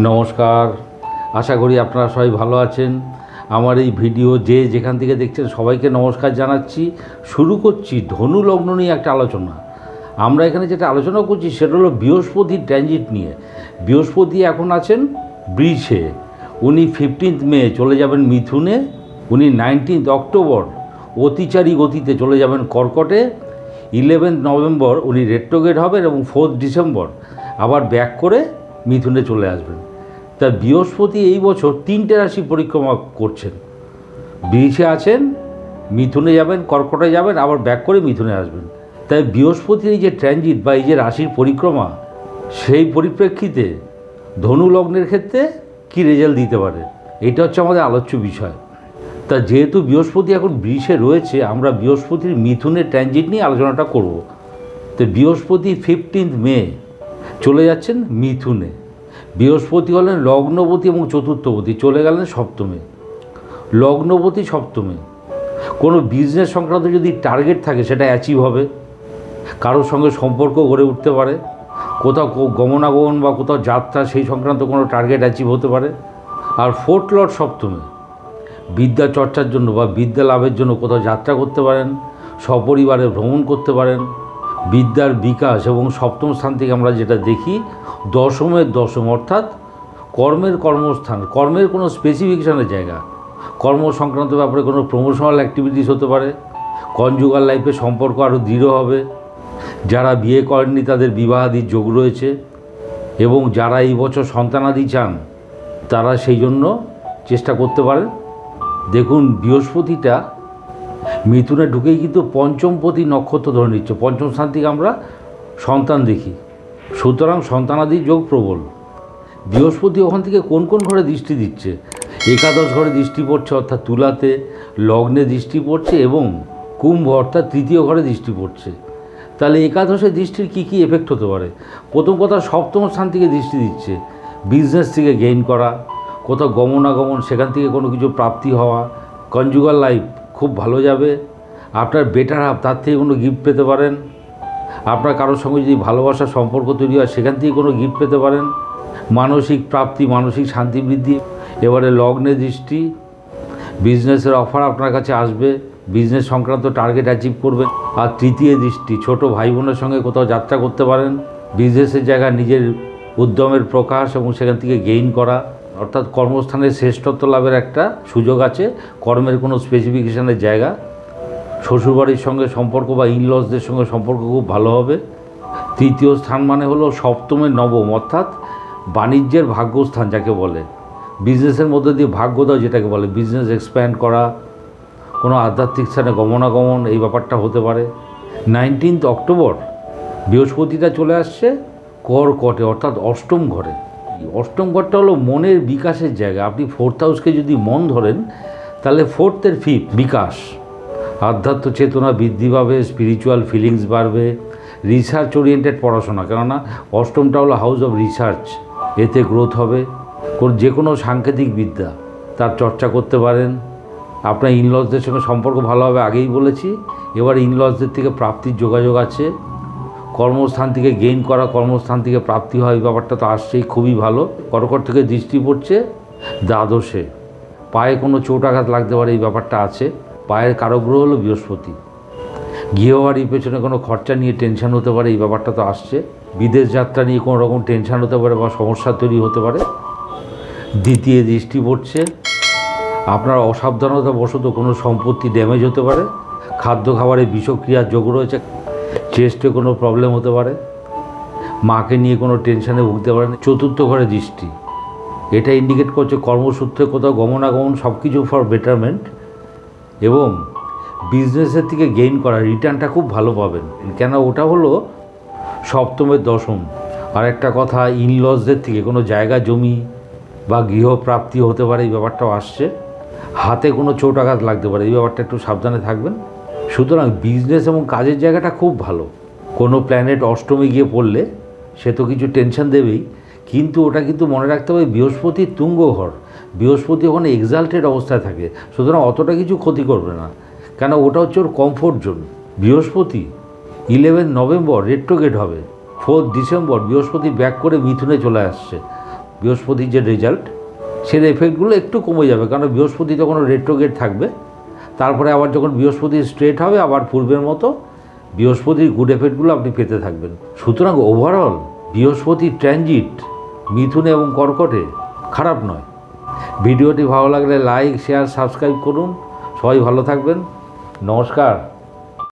নমস্কার, আশা করি আপনারা সবাই ভালো আছেন। আমার এই ভিডিও যে যেখান থেকে দেখছেন সবাইকে নমস্কার জানাচ্ছি। শুরু করছি ধনু লগ্ন নিয়ে একটা আলোচনা। আমরা এখানে যেটা আলোচনা করছি সেটা হলো বৃহস্পতির ট্রানজিট নিয়ে। বৃহস্পতি এখন আছেন বৃষে, উনি 15 মে চলে যাবেন মিথুনে, উনি 19 অক্টোবর অতিচারী গতিতে চলে যাবেন কর্কটে, 11 নভেম্বর উনি রেট্রোগেট হবেন এবং 4 ডিসেম্বর আবার ব্যাক করে মিথুনে চলে আসবেন। তা বৃহস্পতি এই বছর 3টে রাশি পরিক্রমা করছেন। বৃষে আছেন, মিথুনে যাবেন, কর্কটে যাবেন, আবার ব্যাক করে মিথুনে আসবেন। তাই বৃহস্পতির এই যে ট্রানজিট বা এই যে রাশির পরিক্রমা, সেই পরিপ্রেক্ষিতে ধনু লগ্নের ক্ষেত্রে কী রেজাল্ট দিতে পারে, এটা হচ্ছে আমাদের আলোচ্য বিষয়। তা যেহেতু বৃহস্পতি এখন বৃষে রয়েছে, আমরা বৃহস্পতির মিথুনের ট্রানজিট নিয়ে আলোচনাটা করব। তো বৃহস্পতি 15 মে চলে যাচ্ছেন মিথুনে। বৃহস্পতি হলেন লগ্নপতি এবং চতুর্থপতি, চলে গেলেন সপ্তমে। লগ্নপতি সপ্তমে, কোনো বিজনেস সংক্রান্ত যদি টার্গেট থাকে সেটা অ্যাচিভ হবে, কারোর সঙ্গে সম্পর্ক গড়ে উঠতে পারে, কোথাও গমনাগমন বা কোথাও যাত্রা সেই সংক্রান্ত কোনো টার্গেট অ্যাচিভ হতে পারে। আর ফোর্থ লর্ড সপ্তমে, বিদ্যা চর্চার জন্য বা বিদ্যা লাভের জন্য কোথাও যাত্রা করতে পারেন, সপরিবারে ভ্রমণ করতে পারেন। বিদ্যার বিকাশ এবং সপ্তম স্থান থেকে আমরা যেটা দেখি দশমের দশম, অর্থাৎ কর্মের কর্মস্থান, কর্মের কোনো স্পেসিফিকেশনের জায়গা, কর্ম সংক্রান্ত ব্যাপারে কোনো প্রমোশনাল অ্যাক্টিভিটিস হতে পারে। কনজুগাল লাইফে সম্পর্ক আরও দৃঢ় হবে। যারা বিয়ে করেননি তাদের বিবাহাদির যোগ রয়েছে, এবং যারা এই বছর সন্তানাদি চান তারা সেই জন্য চেষ্টা করতে পারেন। দেখুন, বৃহস্পতিটা মিথুনে ঢুকেই কিন্তু পঞ্চমপতি নক্ষত্র ধরে নিচ্ছে। পঞ্চম স্থান থেকে আমরা সন্তান দেখি, সুতরাং সন্তানাদির যোগ প্রবল। বৃহস্পতি ওখান থেকে কোন কোন ঘরে দৃষ্টি দিচ্ছে? একাদশ ঘরে দৃষ্টি পড়ছে, অর্থাৎ তুলাতে, লগ্নে দৃষ্টি পড়ছে, এবং কুম্ভ অর্থাৎ তৃতীয় ঘরে দৃষ্টি পড়ছে। তাহলে একাদশের দৃষ্টির কী কী এফেক্ট হতে পারে? প্রথম কথা, সপ্তম স্থান থেকে দৃষ্টি দিচ্ছে, বিজনেস থেকে গেইন করা, কোথাও গমনাগমন, সেখান থেকে কোনো কিছু প্রাপ্তি হওয়া। কনজুগাল লাইফ খুব ভালো যাবে। আপনার বেটার হাফ, তার থেকে কোনো গিফট পেতে পারেন। আপনার কারোর সঙ্গে যদি ভালোবাসার সম্পর্ক তৈরি হয় সেখান থেকে কোনো গিফট পেতে পারেন। মানসিক প্রাপ্তি, মানসিক শান্তি বৃদ্ধি। এবারে লগ্নে দৃষ্টি, বিজনেসের অফার আপনার কাছে আসবে, বিজনেস সংক্রান্ত টার্গেট অ্যাচিভ করবেন। আর তৃতীয় দৃষ্টি, ছোট ভাই বোনের সঙ্গে কোথাও যাত্রা করতে পারেন, বিজনেসের জায়গায় নিজের উদ্যমের প্রকাশ এবং সেখান থেকে গেইন করা, অর্থাৎ কর্মস্থানের শ্রেষ্ঠত্ব লাভের একটা সুযোগ আছে। কর্মের কোনো স্পেসিফিকেশনের জায়গা, শ্বশুরবাড়ির সঙ্গে সম্পর্ক বা ইনলসদের সঙ্গে সম্পর্ক খুব ভালো হবে। তৃতীয় স্থান মানে হলো সপ্তমের নবম, অর্থাৎ বাণিজ্যের ভাগ্যস্থান যাকে বলে, বিজনেসের মধ্যে দিয়ে ভাগ্যোদয় যেটাকে বলে, বিজনেস এক্সপ্যান্ড করা, কোনো আধ্যাত্মিক স্থানে গমনাগমন, এই ব্যাপারটা হতে পারে। 19 অক্টোবর বৃহস্পতিটা চলে আসছে কর্কটে, অর্থাৎ অষ্টম ঘরে। অষ্টম ঘরটা হলো মনের বিকাশের জায়গা। আপনি 4th হাউসকে যদি মন ধরেন তাহলে 4th-এর 5th বিকাশ, আধ্যাত্ম চেতনা বৃদ্ধি পাবে, স্পিরিচুয়াল ফিলিংস বাড়বে, রিসার্চ ওরিয়েন্টেড পড়াশোনা, কেননা অষ্টমটা হলো হাউস অফ রিসার্চ, এতে গ্রোথ হবে। যে কোনো সাংকেতিক বিদ্যা তার চর্চা করতে পারেন। আপনার ইনলসদের সঙ্গে সম্পর্ক ভালো হবে, আগেই বলেছি। এবার ইনলসদের থেকে প্রাপ্তির যোগাযোগ আছে। কর্মস্থান থেকে গেইন করা, কর্মস্থান থেকে প্রাপ্তি হয়, এই ব্যাপারটা তো আসছেই, খুবই ভালো। কর্কট থেকে দৃষ্টি পড়ছে দ্বাদশে, পায়ে কোনো চোট আঘাত লাগতে পারে, এই ব্যাপারটা আছে। পায়ের কারগ্রহ হলো বৃহস্পতি। গৃহবাড়ির পেছনে কোনো খরচা নিয়ে টেনশন হতে পারে, এই ব্যাপারটা তো আসছে। বিদেশ যাত্রা নিয়ে কোনো রকম টেনশন হতে পারে বা সমস্যা তৈরি হতে পারে। দ্বিতীয় দৃষ্টি পড়ছে, আপনার অসাবধানতা বশত কোনো সম্পত্তি ড্যামেজ হতে পারে। খাদ্য খাবারে বিষক্রিয়ার যোগ রয়েছে, চেস্টে কোনো প্রবলেম হতে পারে, মাকে নিয়ে কোনো টেনশানে ভুগতে পারেন। চতুর্থ ঘরে দৃষ্টি, এটা ইন্ডিকেট করছে কর্মসূত্রে কোথাও গমনাগমন, সব কিছু ফর বেটারমেন্ট, এবং বিজনেসের থেকে গেইন করা, রিটার্নটা খুব ভালো পাবেন, কেন ওটা হলো সপ্তমের দশম। আর একটা কথা, ইনলসদের থেকে কোনো জায়গা জমি বা গৃহপ্রাপ্তি হতে পারে, এই ব্যাপারটাও আসছে। হাতে কোনো চোট আঘাত লাগতে পারে, এই ব্যাপারটা একটু সাবধানে থাকবেন। সুতরাং বিজনেস এবং কাজের জায়গাটা খুব ভালো। কোনো প্ল্যানেট অষ্টমে গিয়ে পড়লে সে তো কিছু টেনশন দেবেই, কিন্তু ওটা কিন্তু মনে রাখতে হবে বৃহস্পতির তুঙ্গ ঘর। বৃহস্পতি ওখানে এক্সাল্টেড অবস্থায় থাকে, সুতরাং অতটা কিছু ক্ষতি করবে না, কেন ওটা হচ্ছে ওর কমফোর্ট জোন। বৃহস্পতি 11 নভেম্বর রেট্রোগেট হবে, 4 ডিসেম্বর বৃহস্পতি ব্যাক করে মিথুনে চলে আসছে। বৃহস্পতির যে রেজাল্ট, সেই এফেক্টগুলো একটু কমে যাবে, কারণ বৃহস্পতি তখন রেট্রোগেট থাকবে। তারপরে আবার যখন বৃহস্পতি স্ট্রেট হবে, আবার পূর্বের মতো বৃহস্পতির গুড এফেক্টগুলো আপনি পেতে থাকবেন। সুতরাং ওভারঅল বৃহস্পতির ট্রানজিট মিথুনে এবং কর্কটে খারাপ নয়। ভিডিওটি ভালো লাগলে লাইক, শেয়ার, সাবস্ক্রাইব করুন। সবাই ভালো থাকবেন। নমস্কার।